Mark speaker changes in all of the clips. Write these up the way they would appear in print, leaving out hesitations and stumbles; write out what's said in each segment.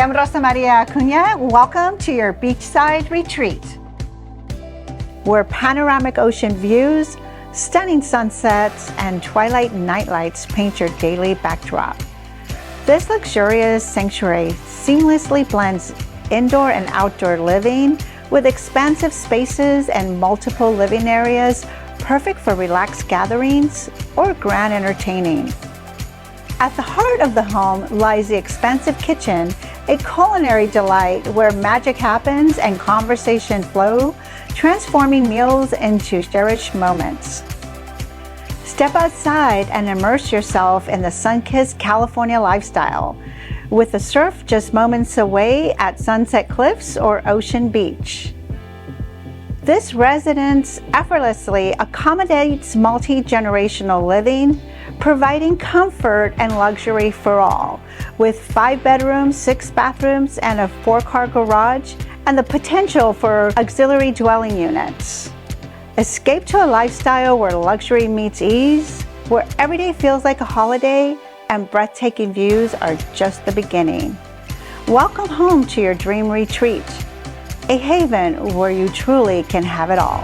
Speaker 1: I'm Rosa Maria Acuña. Welcome to your beachside retreat, where panoramic ocean views, stunning sunsets, and twilight nightlights paint your daily backdrop. This luxurious sanctuary seamlessly blends indoor and outdoor living with expansive spaces and multiple living areas, perfect for relaxed gatherings or grand entertaining. At the heart of the home lies the expansive kitchen, a culinary delight where magic happens and conversation flow, transforming meals into cherished moments. Step outside and immerse yourself in the sun-kissed California lifestyle, with the surf just moments away at Sunset Cliffs or Ocean Beach. This residence effortlessly accommodates multi-generational living, providing comfort and luxury for all, with 5 bedrooms, 6 bathrooms, and a 4-car garage, and the potential for auxiliary dwelling units. Escape to a lifestyle where luxury meets ease, where every day feels like a holiday, and breathtaking views are just the beginning. Welcome home to your dream retreat, a haven where you truly can have it all.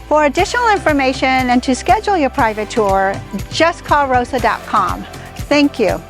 Speaker 1: For additional information and to schedule your private tour, just call rosa.com. Thank you.